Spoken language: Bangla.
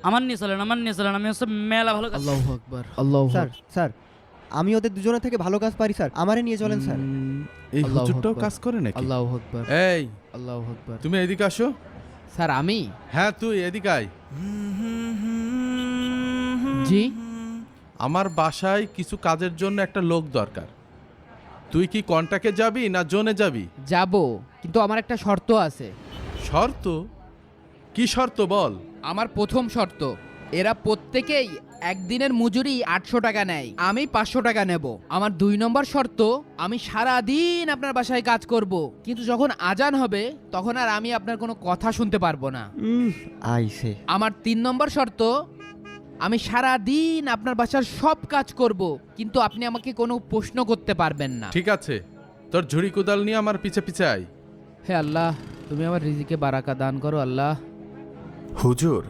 আমার নিয়ে চলেন, আমার নিয়ে চলেন, আমি হচ্ছে মেলা ভালো কাজ। আল্লাহু আকবার, আল্লাহু স্যার স্যার আমি ওদের দুজনের থেকে ভালো কাজ পারি স্যার, আমারে নিয়ে চলেন স্যার। এই আল্লাহু হুজুরটাও আকবার। কাজ করে নাকি? আল্লাহু আকবার, এই আল্লাহু আকবার। তুমি এদিকে আসো। স্যার আমি? হ্যাঁ তুই এদিকে আয়। জি আমার বাসায় কিছু কাজের জন্য একটা লোক দরকার। তুই কি কন্টাক্টে যাবি না জোনে যাবি? যাব, কিন্তু আমার একটা শর্ত আছে। শর্ত? কি শর্ত বল? আমার প্রথম শর্ত, এরা প্রত্যেকেই একদিনের মজুরি 800 টাকা নেয়, আমি 500 টাকা নেব। আমার 2 নম্বর শর্ত, আমি সারা দিন আপনার বাসায় কাজ করব, কিন্তু যখন আজান হবে তখন আর আমি আপনার কোনো কথা শুনতে পারবো না। আইসে আমার 3 নম্বর শর্ত, আমি সারা দিন আপনার বাসার সব কাজ করব, কিন্তু আপনি আমাকে কোনো প্রশ্ন করতে পারবেন না। ঠিক আছে, তোর ঝুড়ি কোদাল নিয়ে আমার পিছে পিছে আয়। হে আল্লাহ, তুমি আমার রিজিকে বারাকা দান করো আল্লাহ। হুজুর,